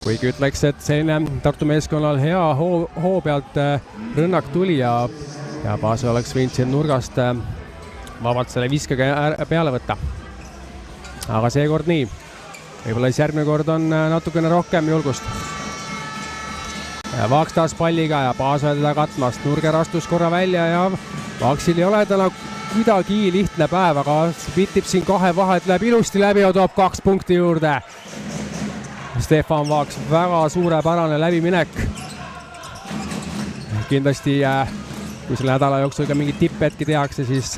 Kuigi ütleks, et selline Tartu meeskonnal hea hoo pealt rünnak tuli ja Paasoi oleks võinud siin nurgast vabalt selle viskega peale võtta. Aga seekord nii. Võib-olla siis järgmine kord on natukene rohkem julgust. Vaaks taas palliga ja Paasoi teda katmast. Nurger astus korra välja ja Vaaksil ei ole täna kuidagi lihtne päev, aga pitib siin kahe vahet, läheb ilusti läbi ja toob 2 punkti juurde. Stefan Vaaks, väga suurepärane läbiminek. Kindlasti, kui selle nädala jooksul ka mingid tipphetki tehakse, siis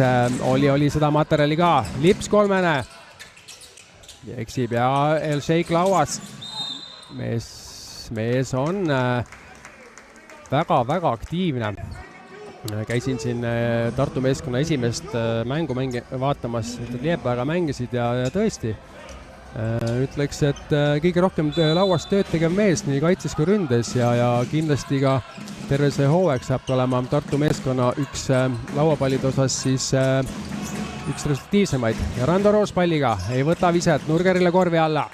oli seda materjali ka. Lips kolmene. Eksib ja El Sheikh lauas. Mees on väga aktiivne. Käisin siin Tartu meeskonna esimest mängu vaatamas, Liepajaga mängisid ja tõesti ütleks, et kõige rohkem lauast tööd tegev mees nii kaitses kui ründes ja kindlasti ka terve see hooaeg saab olema Tartu meeskonna üks lauapallide osas siis üks resultatiivsemaid. Ja Rando Roos palliga ei võta viset Nurgerile korvi alla.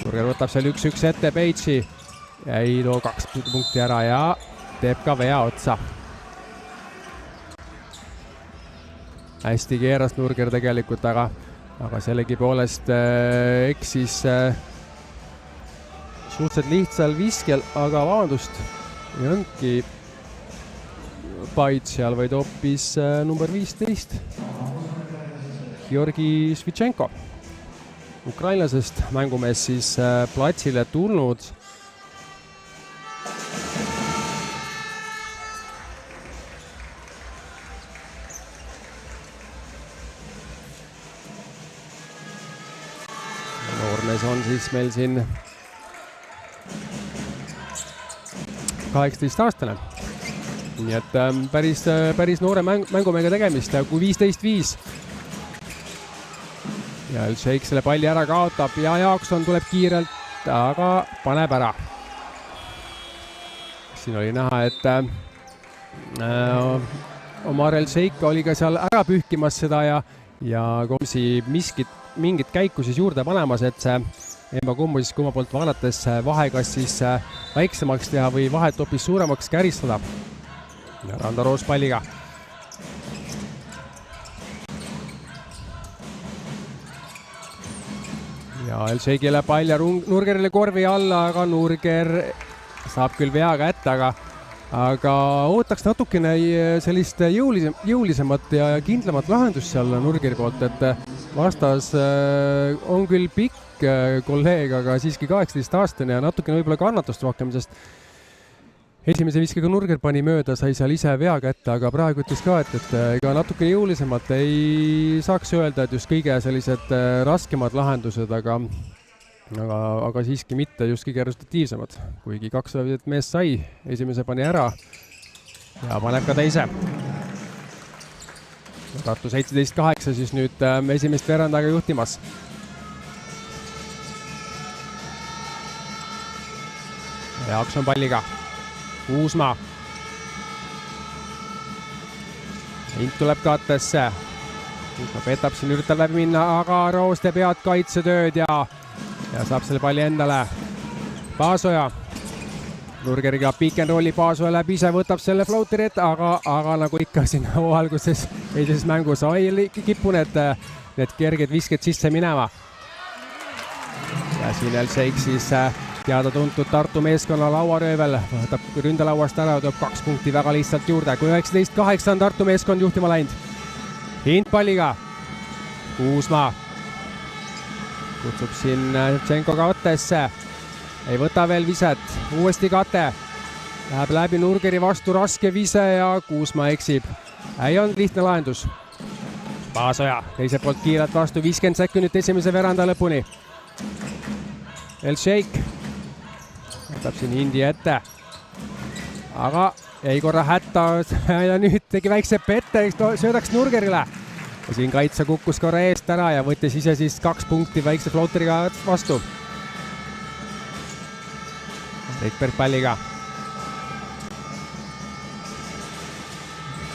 Nurger võtab seal 1-1 ette Peitsi ja ei too 2 punkti ära ja teeb ka vea otsa. Hästi keeras Nurger tegelikult, aga sellegi poolest eksis suhteliselt lihtsal viskel, aga vabandust, ei olnudki Pait seal, vaid hoopis number 15. Georgi Svitšenko, ukrainlasest mängumees siis platsile tulnud. Noormees on siis meil siin 18-aastane. Nii et päris noore mängumega tegemist, kui 15-5. Ja El Sheikh selle palli ära kaotab ja Jaakson tuleb kiirelt, aga paneb ära. Siin oli näha, et Omar El Sheikh oli ka seal ära pühkimas seda ja Komsi mingit käiku siis juurde panemas, et see Emma Kummu siis kumma poolt vaadates vahe kas siis väiksemaks teha või vahet hoopis suuremaks käristada. Ja Rando Roos palliga. Ja El Sheikhile pall ja Nurgerile korvi alla, aga Nurger saab küll vea kätte, aga ootaks natukene sellist jõulisemat ja kindlamat lahendust seal Nurgeri poolt, et vastas on küll pikk kolleeg, aga siiski 18-aastane ja natukene võib-olla kannatust rohkem, sest esimese viskega Nurger pani mööda, sai seal ise vea kätte, aga praegu ütles ka, et ega natukene jõulisemalt ei saaks öelda, et just kõige sellised raskemad lahendused, aga siiski mitte just kõige resultatiivsemad, kuigi 2 meest sai, esimese pani ära ja paneb ka teise. Tartu 17-8 siis nüüd esimest veerandaga juhtimas. Jaakson palliga. Uusmaa. Int tuleb kattesse. Uusmaa petab siin, üritab läbi minna, aga Roos teeb head kaitsetööd ja saab selle palli endale. Paasoja. Nurgeriga pick and rolli, Paasoja läbi ise võtab selle floateri ette, aga nagu ikka siin alguses esises mängus ei kipu need kerged visked sisse minema. Ja siin El Sheikh siis teada-tuntud Tartu meeskonna lauaröövel võtab ründelauast ära ja toob 2 punkti väga lihtsalt juurde, kui 19-8 on Tartu meeskond juhtima läinud. Hint palliga. Uusmaa. Kutsub siin Tšenko kattesse. Ei võta veel viset, uuesti kate. Läheb läbi Nurgeri vastu, raske vise ja Kuusmaa eksib. Ei olnud lihtne lahendus. Paasoja, teiselt poolt kiirelt vastu, 50 sekundit esimese veranda lõpuni. El Sheikh võtab siin Hindi ette. Aga ei korra hätta ja nüüd tegi väikse pette, söödaks Nurgerile. Ja siin kaitse kukkus korra eest ära ja võttis ise siis 2 punkti väikse floateriga vastu. Rikberg palliga.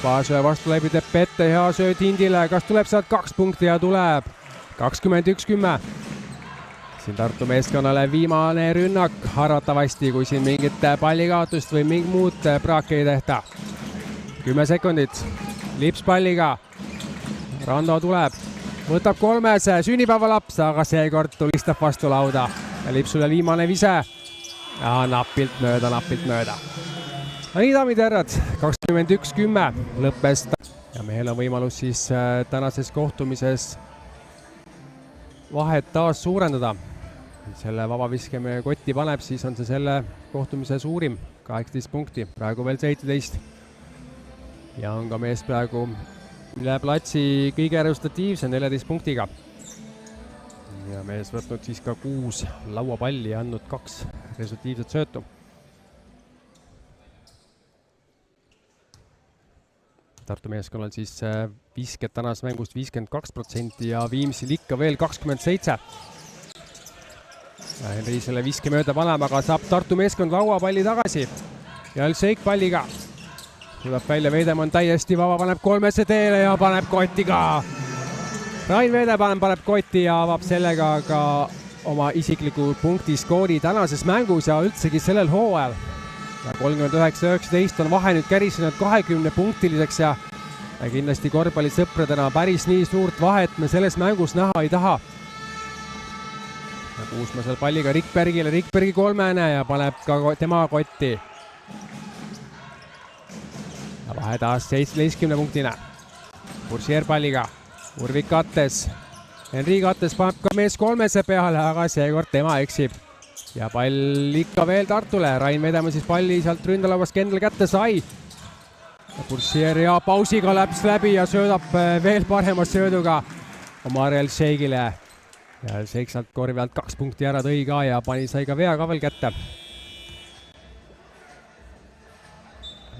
Paasoja vastu läbi teeb pette, hea sööd Hindile. Kas tuleb sealt 2 punkti ja tuleb 21-10. siin Tartu meeskonnale viimane rünnak arvatavasti, kui siin mingit pallikaotust või mingit muud praaki ei tehta. 10 sekundit, Lips palliga, Rando tuleb, võtab 3, sünnipäevalaps, aga seekord tulistab vastu lauda ja Lipsule viimane vise ja napilt mööda. No nii, daamid ja härrad, 21-10 lõppes ja mehel on võimalus siis tänases kohtumises vahet taas suurendada. Selle vabaviskemine kotti paneb, siis on see selle kohtumise suurim, 18 punkti, praegu veel 17. Ja on ka mees praegu üle platsi kõige resultatiivse 14 punktiga. Ja mees võtnud siis ka 6 lauapalli ja andnud 2 resultatiivset söötu. Tartu meeskonnal siis visked tänas mängust 52% ja Viimsil ikka veel 27%. Henri selle viske mööda panema, aga saab Tartu meeskond lauapalli tagasi. Ja Elšeik palliga. Tuleb välja, Veidemann täiesti vaba, paneb 3 teele ja paneb kotti ka. Rain Veidemann paneb kotti ja avab sellega ka oma isikliku punktiskoori tänases mängus ja üldsegi sellel hooajal. 39-19 on vahe nüüd kärisenud 20-punktiliseks ja kindlasti korvpallisõpradena päris nii suurt vahet me selles mängus näha ei taha. Kuusma seal palliga Rikbergile, Rikbergi 3 ja paneb ka tema kotti. Ja vahe taas 17-punktine. Bursier palliga, Urvik Kattes. Henri Kattes paneb ka mees 3 peale, aga seekord tema eksib. Ja pall ikka veel Tartule. Rain Vedemann siis palli sealt ründalauast Kendel kätte sai. Bursier ja pausiga läps läbi ja söödab veel parema sööduga Omar Elšeigile. Ja Elšeik sealt korvi pealt 2 punkti ära tõi ka ja sai ka vea ka veel kätte.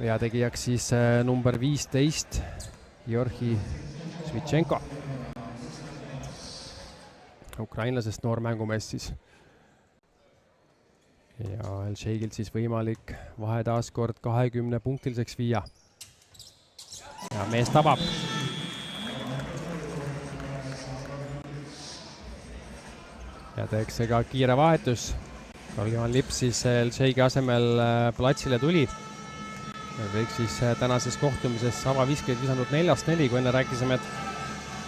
Vea tegijaks siis number 15, Georgi Svitšenko. Ukrainlasest noor mängumees siis. Ja Elšeigilt siis võimalik vahe taas kord 20-punktiliseks viia. Ja mees tabab. Ja tehakse ka kiire vahetus. Karl-Johan Lips siis Elšeigi asemel platsile tuli. Kõik siis tänases kohtumises avaviskeid visanud 4-4, kui enne rääkisime,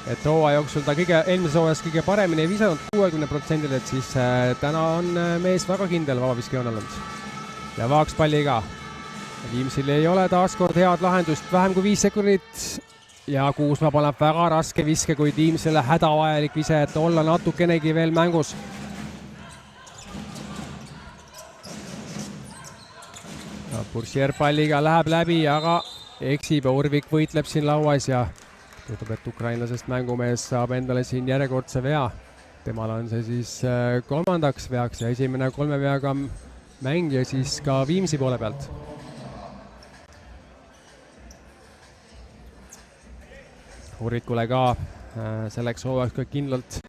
et hooaja jooksul ta eelmises hooajas kõige paremini ei visanud 60%, et siis täna on mees väga kindel vabaviskejoonel. Ja Vaaks palliga. Viimsil ei ole taas kord head lahendust, vähem kui 5 sekundit. Ja Kuusma paneb väga raske viske, kuid Viimsile hädavajalik vise, et olla natukenegi veel mängus. Bursier palliga läheb läbi, aga eksib ja Urvik võitleb siin lauas ja tundub, et ukrainlasest mängumees saab endale siin järjekordse vea. Temal on see siis 3. veaks ja esimene 3 veaga mäng ja siis ka Viimsi poole pealt. Urvikule ka selleks hooajaks ka kindlalt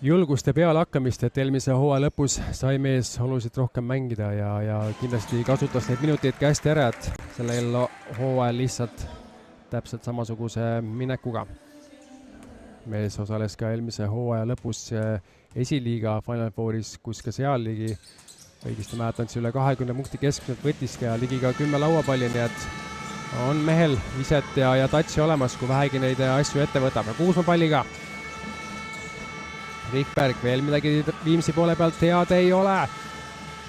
julgust ja peale hakkamist, et eelmise hooaja lõpus sai mees oluliselt rohkem mängida ja kindlasti kasutas neid minuteid ka hästi ära, et sellel hooajal lihtsalt täpselt samasuguse minekuga. Mees osales ka eelmise hooaja lõpus esiliiga Final Fouris, kus ka seal ligi, õigesti mäletan, üle 20 punkti keskmiselt võttis ja ligi ka 10 lauapalli, nii et on mehel viset ja tatsi olemas, kui vähegi neid asju ette võtab. Kuusma palliga. Rikberg veel midagi Viimsi poole pealt head ei ole.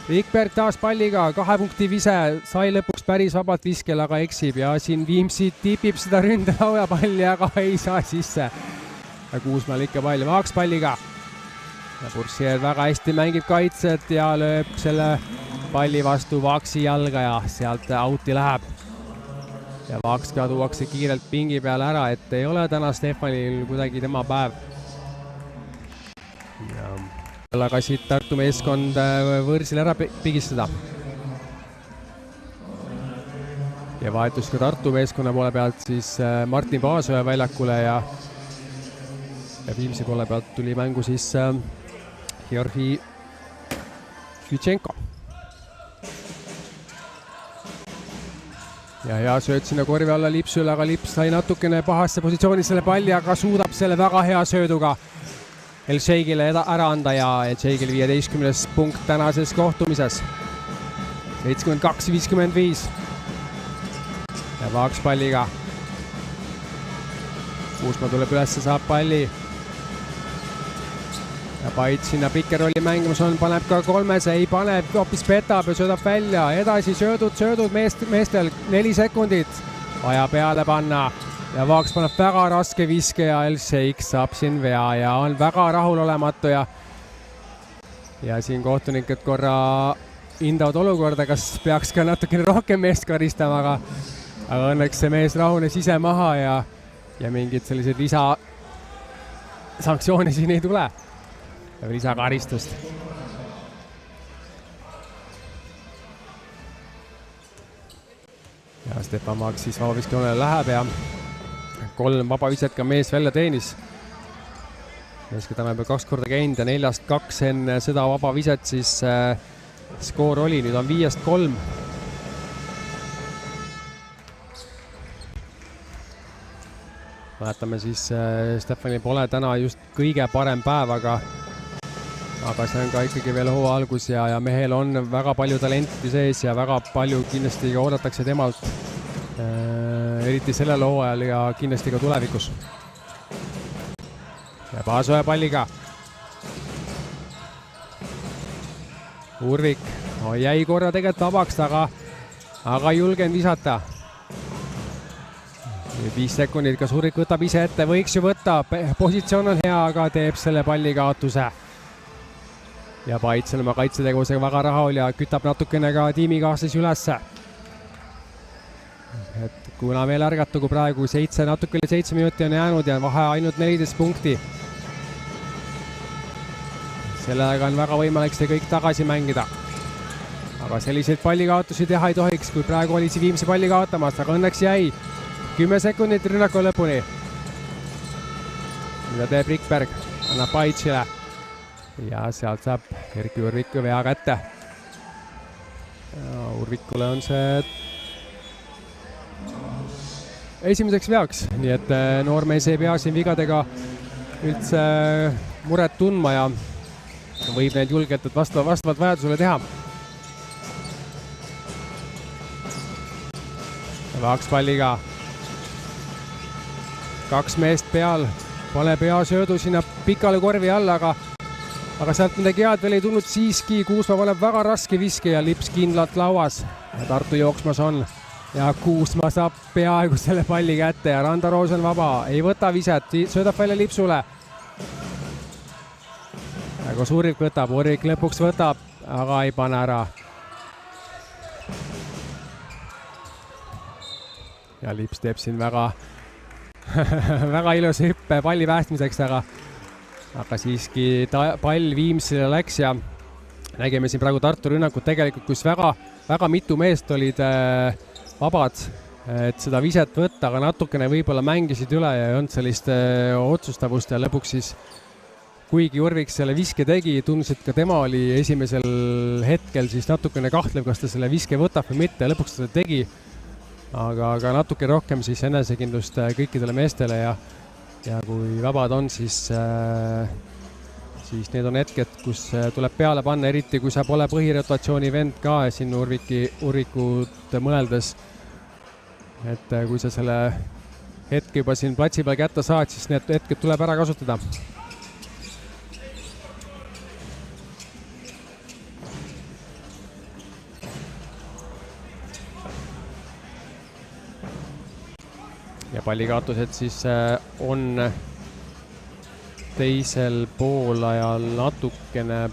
Rikberg taas palliga, 2 punkti vise, sai lõpuks päris vabalt viskel, aga eksib ja siin Viimsi tipib seda ründelaua palli, aga ei saa sisse. Kuusmaal ikka pall, Vaaks palliga. Bursier väga hästi mängib kaitset ja lööb selle palli vastu Vaaksi jalga ja sealt outi läheb. Ja Vaaks ka tuuakse kiirelt pingi peale ära, et ei ole täna Stefanil kuidagi tema päev. Ja ka siit Tartu meeskond võõrsil ära pigistada. Ja vahetus ka Tartu meeskonna poole pealt siis Martin Paasoja väljakule ja Viimsi poole pealt tuli mängu siis Georgi Svitšenko. Ja hea sööd sinna korvi alla Lipsule, aga Lips sai natukene pahasse positsiooni selle palli, aga suudab selle väga hea sööduga El Sheikile ära anda ja El Sheikil 15. punkt tänases kohtumises. 72-55. Ja Vaaks palliga. Kuusma tuleb üles, saab palli. Ja Pait sinna pikerolli mängimus on, paneb ka 3, ei pane, hoopis petab ja söödab välja. Edasi söödud meestel 4 sekundit. Vaja peale panna. Ja Vaaks paneb väga raske viske ja El Sheik saab siin vea ja on väga rahulolematu ja siin kohtunikud korra hindavad olukorda, kas peaks ka natukene rohkem meest karistama, aga õnneks see mees rahunes ise maha ja mingid sellised lisasanktsioone siin ei tule. Lisakaristust. Ja Stefan Vaaks siis vabaviskejoonele läheb ja 3 vabaviset ka mees välja teenis. Mees, keda on 2 korda käinud ja 4-2 enne seda vabaviset siis skoor oli, nüüd on 5-3. Mäletame siis, Stefanil pole täna just kõige parem päev, aga see on ka ikkagi veel hoo algus ja mehel on väga palju talenti sees ja väga palju kindlasti ka oodatakse temalt. Eriti sellel hooajal ja kindlasti ka tulevikus. Ja Paasoja palliga. Urvik jäi korra tegelikult vabaks, aga ei julgenud visata. 5 sekundit, kas Urvik võtab ise ette, võiks ju võtta, positsioon on hea, aga teeb selle palli kaotuse. Ja Pait selle oma kaitsetegevusega väga rahul ja kütab natukene ka tiimikaaslasi ülesse. Et kuna veel ärgata, kui praegu natuke üle 7 minuti on jäänud ja vahe ainult 14 punkti. Sellega on väga võimalik see kõik tagasi mängida. Aga selliseid pallikaotusi teha ei tohiks, kui praegu oli see viimse palli kaotamast, aga õnneks jäi 10 sekundit rünnaku lõpuni. Mida teeb Rikberg, annab Paitsile ja sealt saab Erki Urviku vea kätte. Ja Urvikule on see esimeseks veaks, nii et noormees ei pea siin vigadega üldse muret tundma ja võib need julgelt vastavalt vajadusele teha. Vaaks palliga. 2 meest peal, pane peasöödu sinna pikale korvi alla, aga sealt midagi head veel ei tulnud siiski. Kuusma paneb väga raske viske ja lips kindlalt lauas. Ja Tartu jooksmas on. Ja Kuusma saab peaaegu selle palli kätte ja Randa Roos on vaba. Ei võta viset, söödab välja lipsule. Aga Urvik võtab, Urvik lõpuks võtab, aga ei pane ära. Ja lips teeb siin väga ilus hüppe palli päästmiseks, aga siiski pall Viimsile läks ja nägime siin praegu Tartu rünnakut tegelikult, kus väga mitu meest olid vabad, et seda viset võtta, aga natukene võib-olla mängisid üle ja ei olnud sellist otsustavust ja lõpuks siis, kuigi Urvik selle viske tegi, tundus, et ka tema oli esimesel hetkel siis natukene kahtlev, kas ta selle viske võtab või mitte, lõpuks ta tegi. Aga natuke rohkem siis enesekindlust kõikidele meestele ja kui vabad on, siis need on hetked, kus tuleb peale panna, eriti kui sa pole põhirotatsiooni vend ka siin Urvikut mõeldes. Et kui sa selle hetke juba siin platsi peal kätte saad, siis need hetked tuleb ära kasutada. Ja pallikaotused siis on teisel poolajal natukene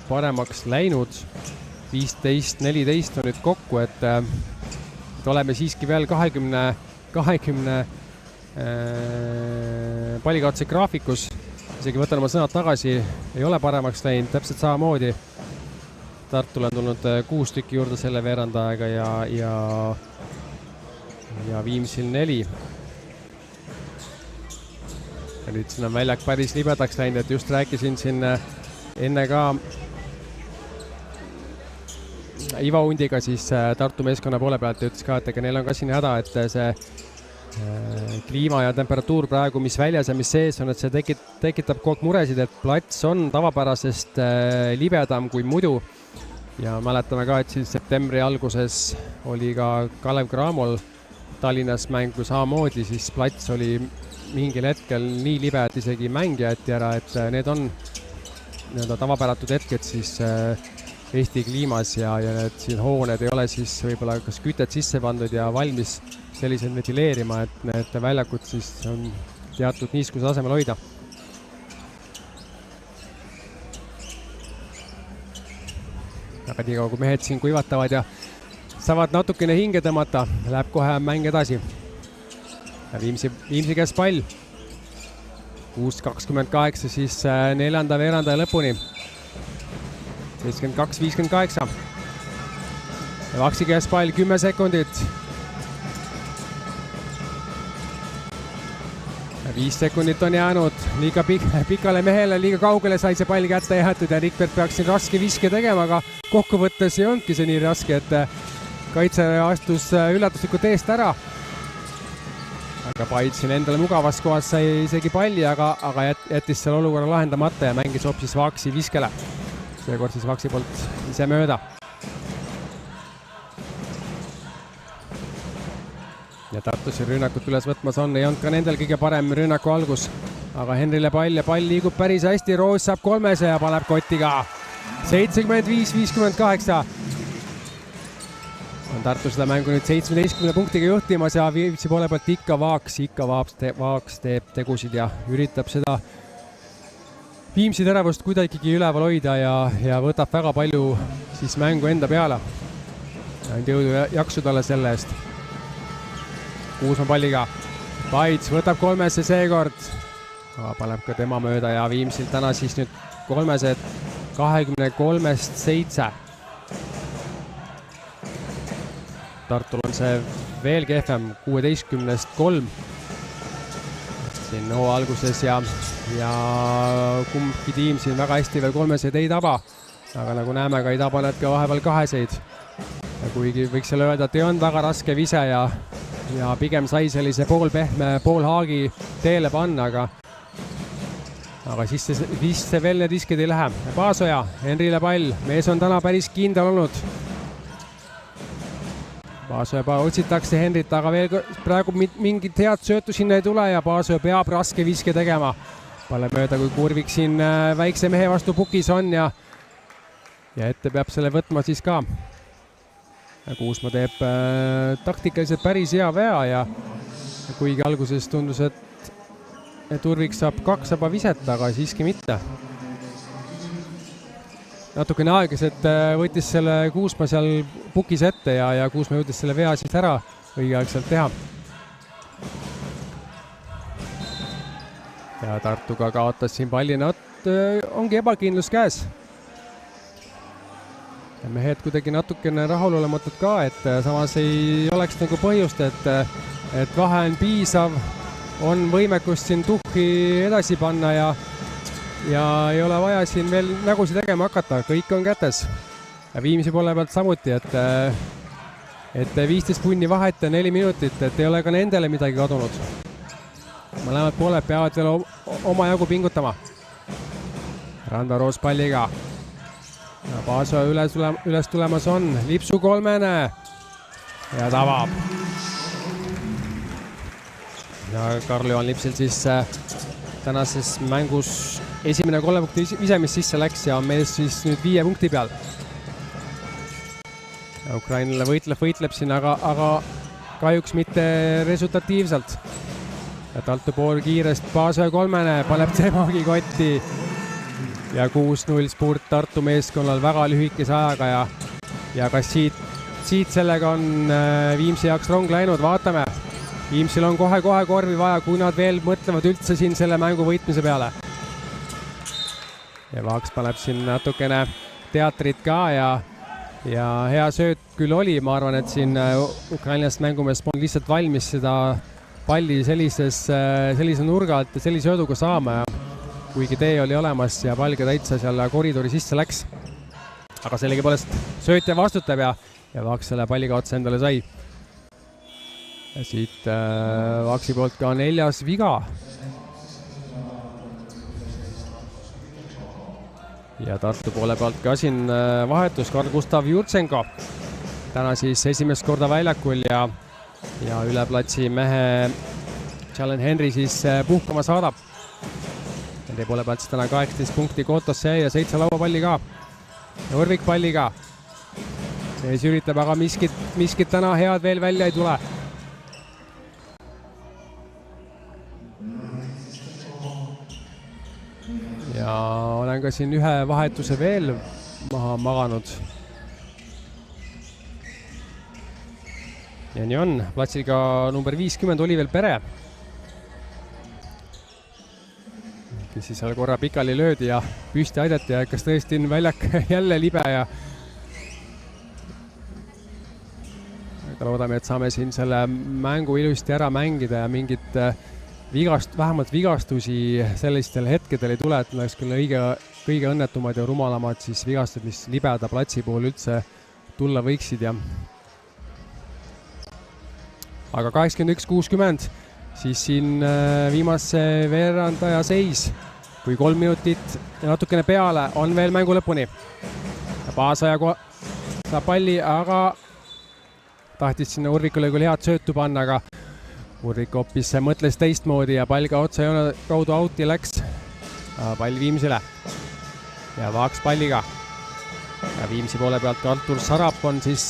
paremaks läinud. 15-14 on nüüd kokku, et oleme siiski veel 20 pallikaotuse graafikus. Isegi võtan oma sõnad tagasi, ei ole paremaks läinud, täpselt samamoodi. Tartul on tulnud 6 tükki juurde selle veerandajaga ja Viimsil 4. Ja nüüd siin on väljak päris libedaks läinud, et just rääkisin siin enne ka Ivo Undiga siis Tartu meeskonna poole pealt ja ütles ka, et ega neil on ka siin häda, et see kliima ja temperatuur praegu, mis väljas ja mis sees on, et see tekitab kogu aeg muresid, et plats on tavapärasest libedam kui muidu. Ja mäletame ka, et siis septembri alguses oli ka Kalev Cramol Tallinnas mängu samamoodi, siis plats oli mingil hetkel nii libe, et isegi mäng jäeti ära, et need on tavapäratud hetked siis Eesti kliimas ja need siin hooned ei ole siis võib-olla kas kütet sisse pandud ja valmis selliselt ventileerima, et need väljakud siis on teatud niiskuse tasemel hoida. Aga nii kaua, kui mehed siin kuivatavad ja saavad natukene hinge tõmmata, läheb kohe mäng edasi. Ja Viimsi käes pall. 6.28 siis neljanda veeranda lõpuni. 72-58. Ja Vaksi käes pall 10 sekundit. 5 sekundit on jäänud. Liiga pikale mehele, liiga kaugele sai see pall kätte jäetud ja Rikvert peaks siin raske viske tegema, aga kokkuvõttes ei olnudki see nii raske, et kaitse astus üllatuslikult eest ära. Aga Paid siin endale mugavas kohas sai isegi palli, aga jättis selle olukorra lahendamata ja mängis hoopis Vaksi viskele. Seekord siis Vaksi poolt ise mööda. Ja Tartusi rünnakut üles võtmas on, ei olnud ka nendel kõige parem rünnaku algus. Aga Henrile pall ja pall liigub päris hästi, Roos saab 300 ja paneb kotiga. 75-58. On Tartu seda mängu nüüd 17 punktiga juhtimas ja Viimsi poole pealt ikka Vaaks teeb tegusid ja üritab seda Viimsi teravust kuidagigi üleval hoida ja võtab väga palju siis mängu enda peale. Jõudu jaksu talle selle eest. Kuusma palliga. Paits võtab 3 seekord. Paneb ka tema mööda ja Viimsil täna siis nüüd 3 23-7. Tartul on see veel kehvem, 16-3 siin hoo alguses ja kumbki tiim siin väga hästi veel 3 ei taba. Aga nagu näeme, ka ei taba need ka vahepeal 2. Ja kuigi võiks selle öelda, et ei olnud väga raske vise ja pigem sai sellise poolpehme, poolhaagi teele panna, aga siis see veel need riskid ei lähe. Paasoja, Henrile pall, mees on täna päris kindel olnud. Paasoja otsitakse Henrit, aga veel praegu mingit head söötu sinna ei tule ja Paasoja peab raske viske tegema. Palle mööda, kui Kurvik siin väikse mehe vastu pukis on ja ette peab selle võtma siis ka. Kuusma teeb taktikaliselt päris hea vea ja kuigi alguses tundus, et Urvik saab 2 viset, aga siiski mitte. Natukene aeglaselt võttis selle Kuusma seal pukis ette ja Kuusma jõudis selle vea siis ära õigeaegselt teha. Ja Tartuga kaotas siin pallina, ongi ebakindlus käes. Ja mehed kuidagi natukene rahulolematud ka, et samas ei oleks nagu põhjust, et vahe on piisav, on võimekust siin tuhhi edasi panna ja ei ole vaja siin veel nägusi tegema hakata, kõik on kätes. Ja Viimsi poole pealt samuti, et 15 punni vahet ja 4 minutit, et ei ole ka nendele midagi kadunud. Mõlemad pooled peavad veel oma jagu pingutama. Randa Roos palliga. Ja Paasoja üles tulemas on, Lipsu 3 ja tabab. Ja Karl-Johan Lipsil siis tänases mängus esimene 3 punkti ise, mis sisse läks ja on meil siis nüüd 5 punkti peal. Ja Ukrainale võitleb siin, aga kahjuks mitte resultatiivselt. Ja Taltu pool kiirest Paasoja 3 paneb temagi kotti ja 6-0 spurt Tartu meeskonnal väga lühikese ajaga ja kas siit sellega on Viimsi jaoks rong läinud, vaatame. Viimsil on kohe korvi vaja, kui nad veel mõtlevad üldse siin selle mängu võitmise peale. Ja Vaaks paneb siin natukene teatrit ka ja hea sööt küll oli, ma arvan, et siin Ukrainast mängumees on lihtsalt valmis seda palli sellise nurga alt ja sellise sööduga saama ja kuigi tee oli olemas ja pall ka täitsa seal koridori sisse läks. Aga sellegipoolest söötja vastutab ja Vaaks selle palliga otsa endale sai. Ja siit Vaksi poolt ka 4. viga. Ja Tartu poole pealt ka siin vahetus Karl-Gustav Jurtsenko. Täna siis esimest korda väljakul ja üle platsi mehe Jalen Henry siis puhkama saadab. Nende poole pealt siis täna 18 punkti Kotosse ja 7 lauapalli ka. Ja Urvik palliga. Sees üritab, aga miskit täna head veel välja ei tule. Ja olen ka siin ühe vahetuse veel maha maganud. Ja nii on, platsil ka number 50 Oliver Pere. Kes siis seal korra pikali löödi ja püsti aidati ja kas tõesti on väljak jälle libe ja loodame, et saame siin selle mängu ilusti ära mängida ja mingit vähemalt vigastusi sellistel hetkedel ei tule, et oleks küll kõige õnnetumad ja rumalamad siis vigastused, mis libeda platsi puhul üldse tulla võiksid. Aga 81-60, siis siin viimase veerandaja seis, kui 3 minutit ja natukene peale on veel mängu lõpuni. Paasaja saab palli, aga tahtis sinna Urvikule küll head söötu panna, aga Urvik hoopis mõtles teistmoodi ja pall ka otsa joone kaudu outi läks. Pall Viimsile ja Vaaks palliga. Ja Viimsi poole pealt ka Artur Sarap on siis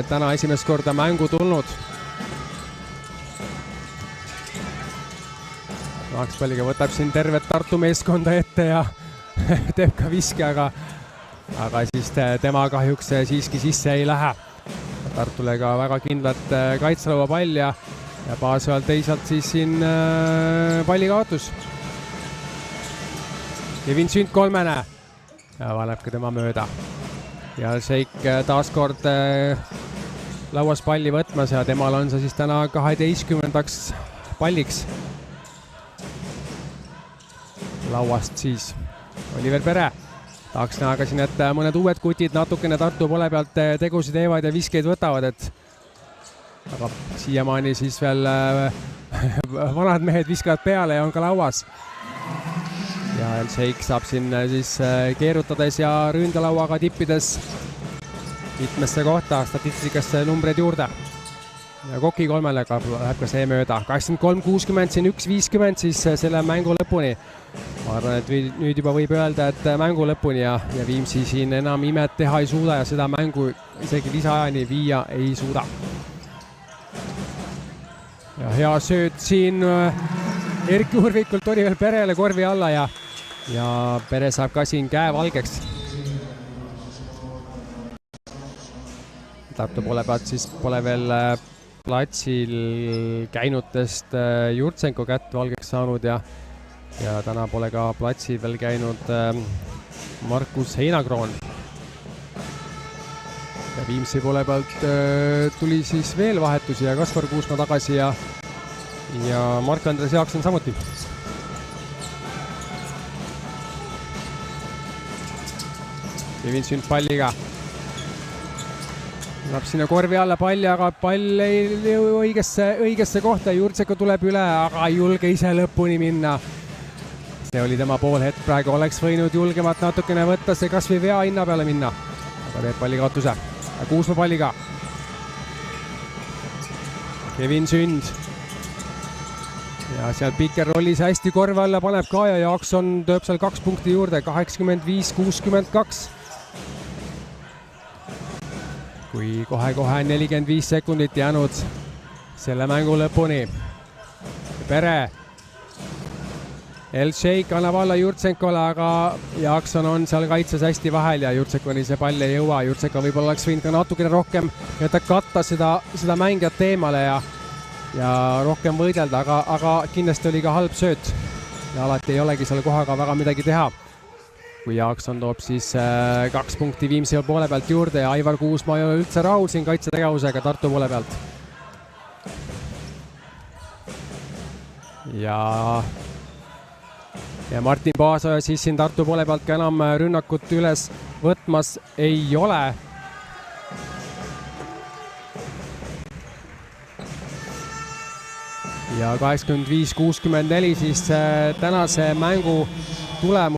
täna esimest korda mängu tulnud. Vaaks palliga võtab siin tervet Tartu meeskonda ette ja teeb ka viske, aga siis tema kahjuks siiski sisse ei lähe. Tartule ka väga kindlat kaitselaua pall ja Paasual teisalt siis siin palli kaotus. Kevin Sünd kolmene ja vaneb ka tema mööda. Ja Šeik taaskord lauas palli võtmas ja temal on see siis täna 12. palliks. Lauast siis Oliver Pere. Tahaks näha ka siin, et mõned uued kutid natukene Tartu poole pealt tegusid teevad ja viskeid võtavad, aga siiamaani siis veel vanad mehed viskavad peale ja on ka lauas. Ja Šeik saab siin siis keerutades ja ründalauaga tippides mitmesse kohta statistikasse numbreid juurde. Ja Koki kolmele läheb ka see mööda. 83-60, siin 1-50 siis selle mängu lõpuni. Ma arvan, et nüüd juba võib öelda, et mängu lõpuni ja Viimsi siin enam imet teha ei suuda ja seda mängu isegi lisaajani viia ei suuda. Ja hea sööt siin Erki Urvikult Oliver Perele korvi alla ja Pere saab ka siin käe valgeks. Tartu poole pealt siis pole veel platsil käinutest Jurtsenko kätt valgeks saanud ja täna pole ka platsil veel käinud Markus Heinakroon. Ja Viimsi poole pealt tuli siis veel vahetusi ja Kaspar Kuusma tagasi ja Mark-Andres Jaakson samuti. Kevin Sünd palliga. Läheb sinna korvi alla palli, aga pall ei jõu õigesse kohta. Jurtsenko tuleb üle, aga ei julge ise lõpuni minna. See oli tema pool hetk praegu, oleks võinud julgemalt natukene võtta see kas või vea hinna peale minna. Aga teeb palli kaotuse. Kuusma palliga. Kevin Sünd. Ja seal piker rollis hästi korvi alla paneb ka ja Jaakson tööb seal 2 punkti juurde. 85-62. Kui kohe 45 sekundit jäänud selle mängu lõpuni. Pere. El-Sheik annab alla Jurtsenkole, aga Jaakson on seal kaitses hästi vahel ja Jurtsenkoni see pall ei jõua. Jurtsenko võib-olla oleks võinud ka natukene rohkem katta seda mängijat teemale ja rohkem võidelda, aga kindlasti oli ka halb sööt. Ja alati ei olegi selle kohaga väga midagi teha. Kui Jaakson toob siis 2 punkti Viimsi poole pealt juurde ja Aivar Kuusma ei ole üldse rahul siin kaitsetegevusega Tartu poole pealt. Ja Martin Paasoja siis siin Tartu poole pealt ka enam rünnakut üles võtmas ei ole. ja 85-64 siis tänase mängu tulemus.